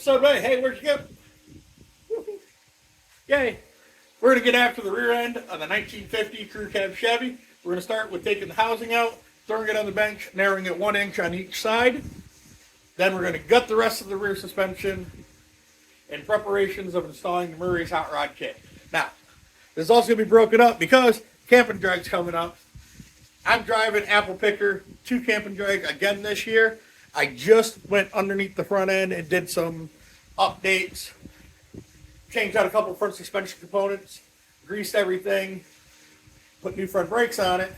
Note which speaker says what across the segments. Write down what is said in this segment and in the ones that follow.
Speaker 1: subway. Hey, where'd you go? Yay. We're going to get after the rear end of the 1950 crew cab Chevy. We're going to start with taking the housing out, throwing it on the bench, narrowing it 1 inch on each side. Then we're going to gut the rest of the rear suspension in preparations of installing the Murray's Hot Rod Kit. Now, this is also going to be broken up because Camp and Drag's coming up. I'm driving Apple Picker to Camp and Drag again this year. I just went underneath the front end and did some updates. Changed out a couple of front suspension components. Greased everything. Put new front brakes on it.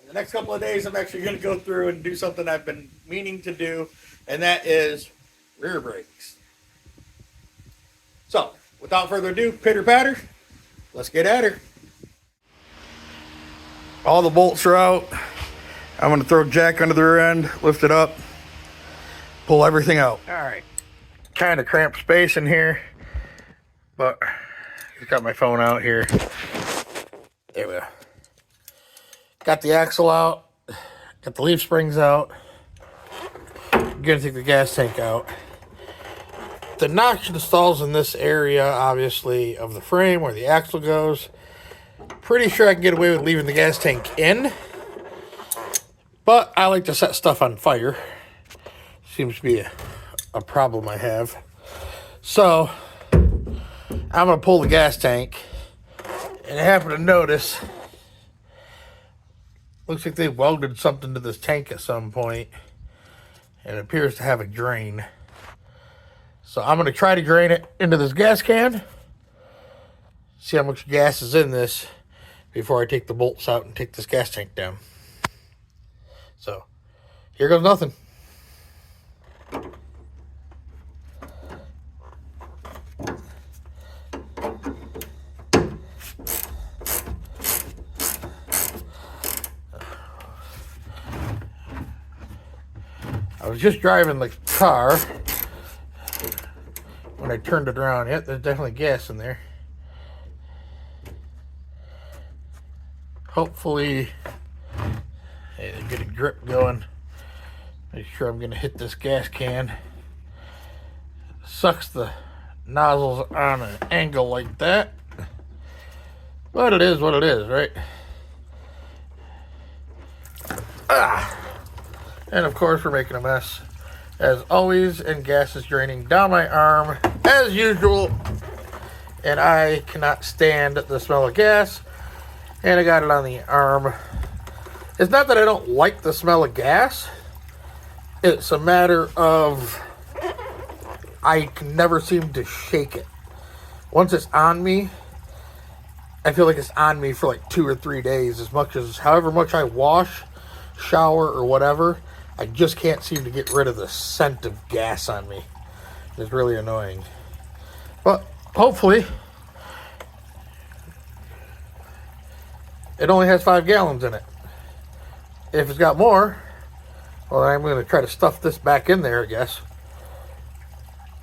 Speaker 1: In the next couple of days, I'm actually going to go through and do something I've been meaning to do. And that is rear brakes. So, without further ado, pitter patter. Let's get at her. All the bolts are out. I'm going to throw jack under the rear end, lift it up, pull everything out. All right. Kind of cramped space in here, but I got my phone out here. There we go. Got the axle out. Got the leaf springs out. I'm going to take the gas tank out. The notch installs in this area, obviously, of the frame where the axle goes. Pretty sure I can get away with leaving the gas tank in. But I like to set stuff on fire. Seems to be a problem I have. So, I'm going to pull the gas tank. And I happen to notice, looks like they welded something to this tank at some point. And it appears to have a drain. So I'm going to try to drain it into this gas can. See how much gas is in this before I take the bolts out and take this gas tank down. So, here goes nothing. I was just driving the car when I turned it around. Yep, there's definitely gas in there. Hopefully, hey, get a grip going. Make sure I'm going to hit this gas can. Sucks the nozzles on an angle like that. But it is what it is, right? And of course, we're making a mess, as always, and gas is draining down my arm, as usual. And I cannot stand the smell of gas. And I got it on the arm. It's not that I don't like the smell of gas. It's a matter of I can never seem to shake it. Once it's on me, I feel like it's on me for like 2 or 3 days. As much as however much I wash, shower, or whatever, I just can't seem to get rid of the scent of gas on me. It's really annoying. But hopefully, it only has 5 gallons in it. If it's got more, well, I'm going to try to stuff this back in there, I guess.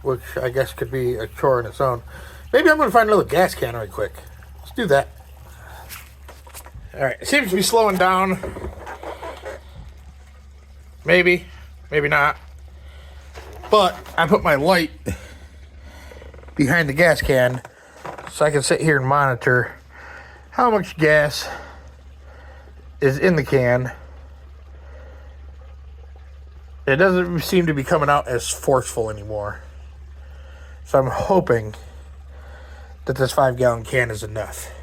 Speaker 1: Which I guess could be a chore in its own. Maybe I'm going to find another gas can right quick. Let's do that. Alright, it seems to be slowing down. Maybe, maybe not. But I put my light behind the gas can so I can sit here and monitor how much gas is in the can. It doesn't seem to be coming out as forceful anymore. So I'm hoping that this 5-gallon can is enough.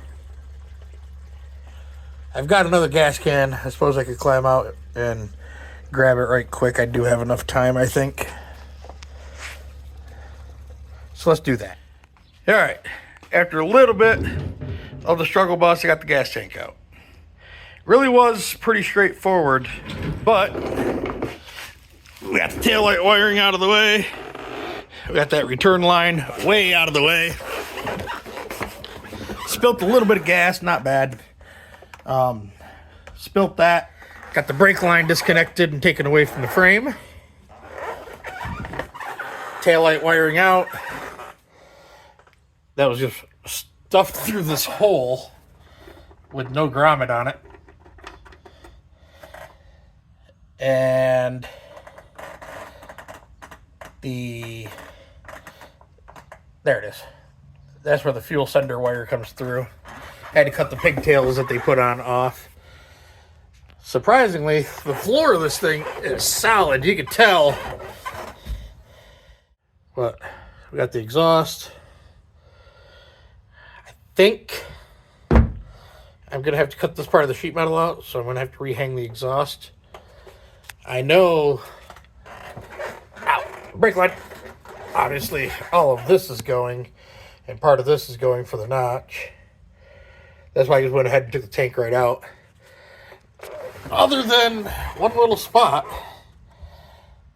Speaker 1: I've got another gas can. I suppose I could climb out and grab it right quick. I do have enough time, I think. So let's do that. All right. After a little bit of the struggle bus, I got the gas tank out. Really was pretty straightforward, but we got the taillight wiring out of the way. We got that return line way out of the way. Spilt a little bit of gas, not bad. Spilt that. Got the brake line disconnected and taken away from the frame. Taillight wiring out. That was just stuffed through this hole with no grommet on it. And the, there it is. That's where the fuel sender wire comes through. Had to cut the pigtails that they put on off. Surprisingly, the floor of this thing is solid. You can tell. But we got the exhaust. I think I'm going to have to cut this part of the sheet metal out, so I'm going to have to rehang the exhaust. I know... Ow! Brake light! Obviously, all of this is going, and part of this is going for the notch. That's why I just went ahead and took the tank right out. Other than one little spot,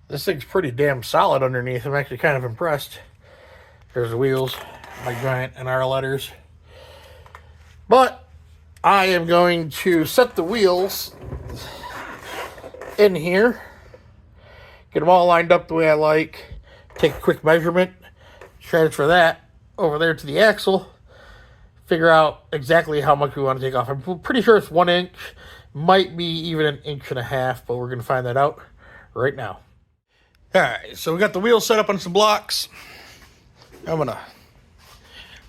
Speaker 1: this thing's pretty damn solid underneath. I'm actually kind of impressed. There's the wheels, my giant and our letters. But I am going to set the wheels in here, get them all lined up the way I like, take a quick measurement, transfer that over there to the axle, figure out exactly how much we want to take off. I'm pretty sure it's 1 inch, might be even 1.5 inches, but we're going to find that out right now. All right, so we got the wheels set up on some blocks. I'm going to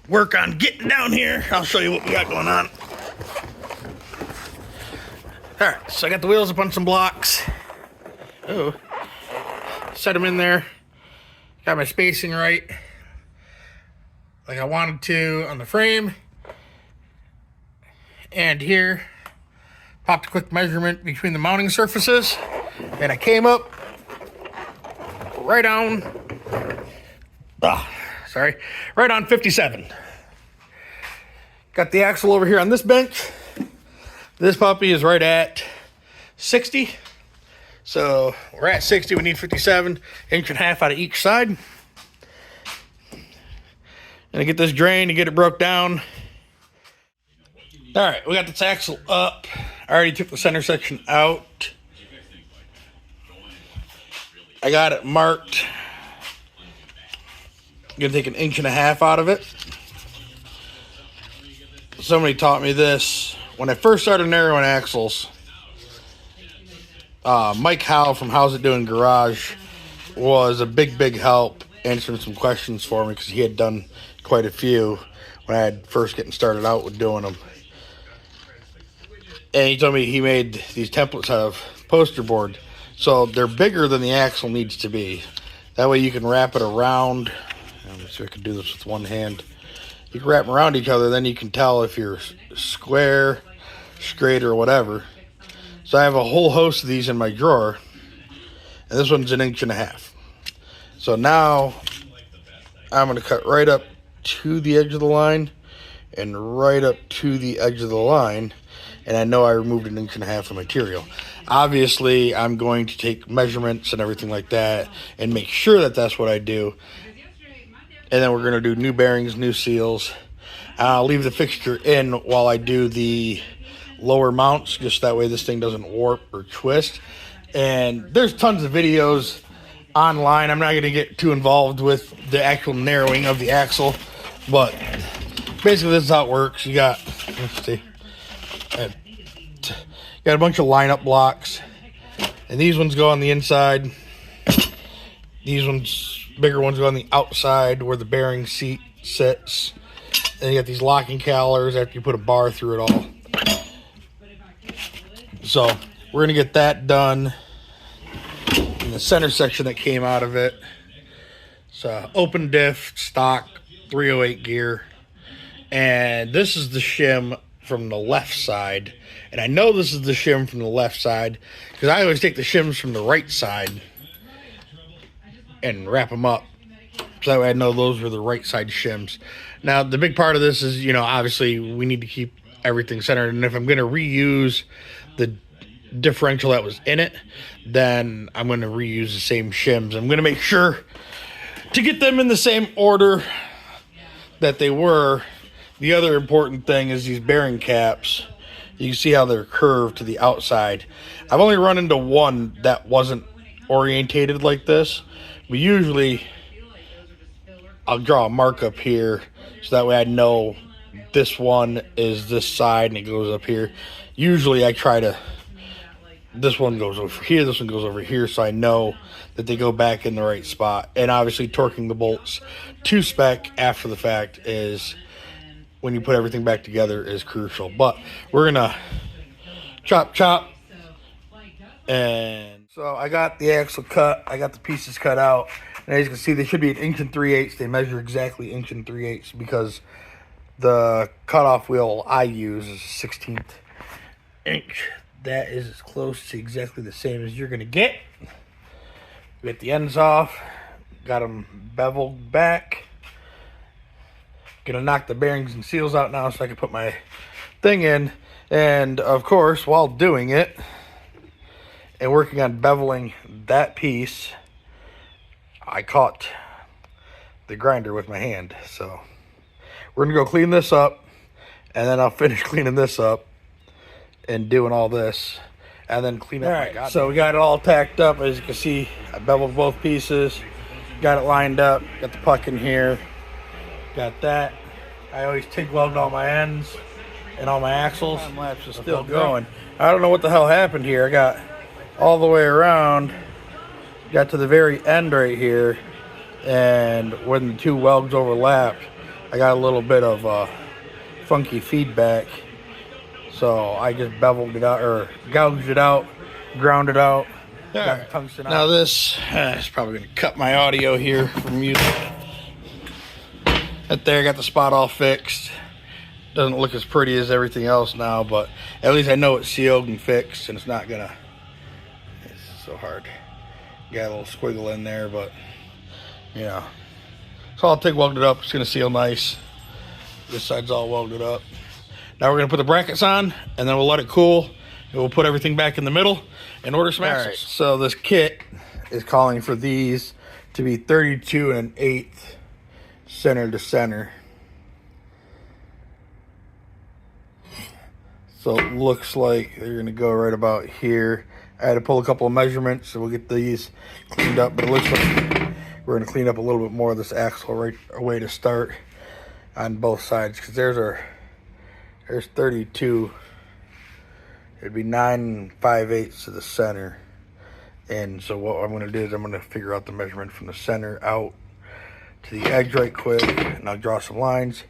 Speaker 1: work on getting down here. I'll show you what we got going on. All right, so I got the wheels up on some blocks. Oh, set them in there. Got my spacing right, like I wanted to on the frame. And here, popped a quick measurement between the mounting surfaces, and I came up right on, right on 57. Got the axle over here on this bench. This puppy is right at 60. So we're at 60, we need 57, 1.5 inches out of each side. Gonna get this drained and get it broke down. All right, we got this axle up. I already took the center section out. I got it marked. I'm gonna take 1.5 inches out of it. Somebody taught me this when I first started narrowing axles. Mike Howe from How's It Doing Garage was a big help answering some questions for me because he had done quite a few when I had first getting started out with doing them. And he told me he made these templates out of poster board, so they're bigger than the axle needs to be. That way you can wrap it around. Let me see if I can do this with one hand. You can wrap them around each other, then you can tell if you're square, straight, or whatever. So I have a whole host of these in my drawer, and this one's 1.5 inches. So now I'm going to cut right up to the edge of the line and right up to the edge of the line, and I know I removed 1.5 inches of material. Obviously, I'm going to take measurements and everything like that and make sure that that's what I do. And then we're going to do new bearings, new seals. I'll leave the fixture in while I do the lower mounts, just that way this thing doesn't warp or twist. And there's tons of videos online. I'm not going to get too involved with the actual narrowing of the axle, but basically this is how it works. You got, let's see, got a bunch of lineup blocks, and these ones go on the inside. These ones, bigger ones, go on the outside where the bearing seat sits. And you got these locking collars after you put a bar through it all. So we're gonna get that done in the center section that came out of it. So open diff, stock, 308 gear. And this is the shim from the left side. And I know this is the shim from the left side because I always take the shims from the right side and wrap them up. So that way I know those were the right side shims. Now, the big part of this is, you know, obviously we need to keep everything centered. And if I'm going to reuse the differential that was in it, then I'm going to reuse the same shims. I'm going to make sure to get them in the same order that they were. The other important thing is these bearing caps. You can see how they're curved to the outside. I've only run into one that wasn't orientated like this. But usually I'll draw a mark up here so that way I know this one is this side and it goes up here. Usually I try to this one goes over here, this one goes over here, so I know that they go back in the right spot. And obviously torquing the bolts to spec after the fact is, when you put everything back together, is crucial. But we're gonna chop, and so I got the axle cut, I got the pieces cut out, and as you can see, they should be 1 3/8. They measure exactly 1 3/8 because the cutoff wheel I use is 1/16 inch. That is as close to exactly the same as you're gonna get. Get the ends off, got them beveled back. Gonna knock the bearings and seals out now so I can put my thing in. And of course, while doing it and working on beveling that piece, I caught the grinder with my hand. So we're gonna go clean this up, and then I'll finish cleaning this up and doing all this, and then clean up. All right, so we got it all tacked up. As you can see, I beveled both pieces, got it lined up, got the puck in here, got that. I always TIG weld all my ends and all my axles. Time lapse is still going. I don't know what the hell happened here. I got all the way around, got to the very end right here, and when the two welds overlapped, I got a little bit of funky feedback. So I just beveled it out, or gouged it out, ground it out, got the tungsten out. Now this is probably going to cut my audio here from music. Right there, got the spot all fixed. Doesn't look as pretty as everything else now, but at least I know it's sealed and fixed, and it's not gonna, it's so hard. Got a little squiggle in there, but you know, it's all TIG welded up. It's gonna seal nice. This side's all welded up. Now we're gonna put the brackets on, and then we'll let it cool, and we'll put everything back in the middle and order some axles. Right, so this kit is calling for these to be 32 1/8 center to center. So it looks like they're gonna go right about here. I had to pull a couple of measurements, so we'll get these cleaned up, but it looks like we're gonna clean up a little bit more of this axle right away to start on both sides, because there's 32. It'd be 9 5/8 to the center. And so what I'm gonna do is I'm gonna figure out the measurement from the center out to the edge right quick, and I'll draw some lines.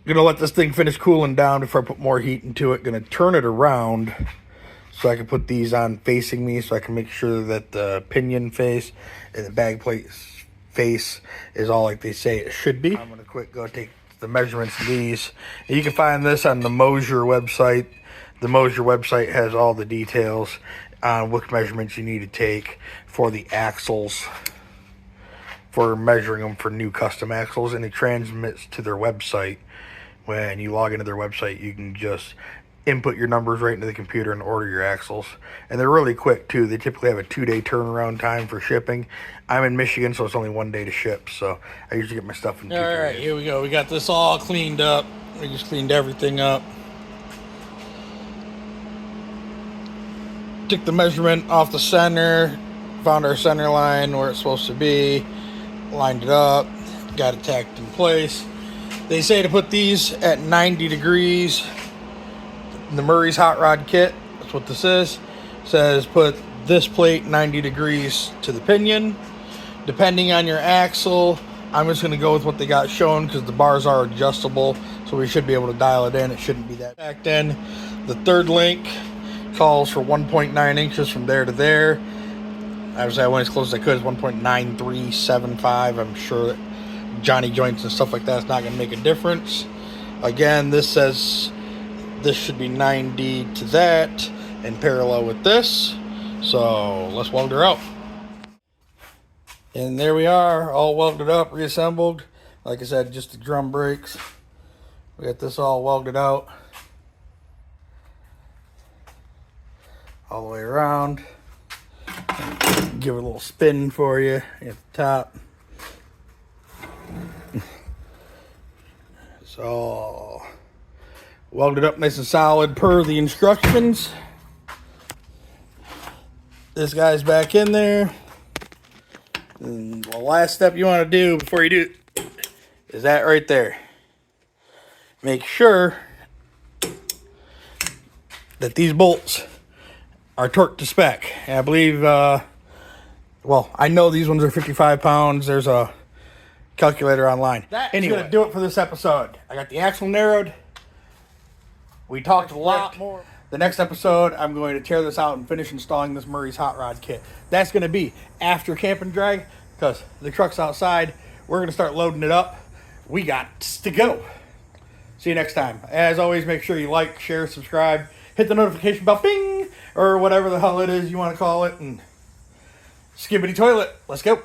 Speaker 1: Gonna let this thing finish cooling down before I put more heat into it. Gonna turn it around so I can put these on facing me, so I can make sure that the pinion face and the bag plate face is all like they say it should be. I'm gonna go take the measurements of these. And you can find this on the Mosier website. The Mosier website has all the details on what measurements you need to take for the axles, for measuring them for new custom axles, and it transmits to their website. When you log into their website, you can just input your numbers right into the computer and order your axles. And they're really quick too. They typically have a 2-day turnaround time for shipping. I'm in Michigan, so it's only 1 day to ship, so I usually get my stuff in 2 days. All right, here we go. We got this all cleaned up. We just cleaned everything up. Took the measurement off the center, found our center line where it's supposed to be, lined it up, got it tacked in place. They say to put these at 90 degrees. The Murray's Hot Rod Kit, that's what this is, says put this plate 90 degrees to the pinion. Depending on your axle, I'm just going to go with what they got shown because the bars are adjustable, so we should be able to dial it in. It shouldn't be that back then. The third link calls for 1.9 inches from there to there. Obviously, I went as close as I could as 1.9375. I'm sure that Johnny joints and stuff like that's not going to make a difference. Again, this says this should be 90 to that and parallel with this. So let's weld her out. And there we are, all welded up, reassembled. Like I said, just the drum brakes. We got this all welded out all the way around. Give it a little spin for you at the top. So welded up nice and solid per the instructions. This guy's back in there. And the last step you want to do before you do it is that right there. Make sure that these bolts are torque to spec. And I believe, well, I know these ones are 55 pounds. There's a calculator online. That's going to do it for this episode. I got the axle narrowed. We talked a lot more. The next episode, I'm going to tear this out and finish installing this Murray's hot rod kit. That's going to be after camp and drag, because the truck's outside. We're going to start loading it up. We got to go. See you next time. As always, make sure you like, share, subscribe, hit the notification bell, bing, or whatever the hell it is you want to call it, and skibbity toilet. Let's go.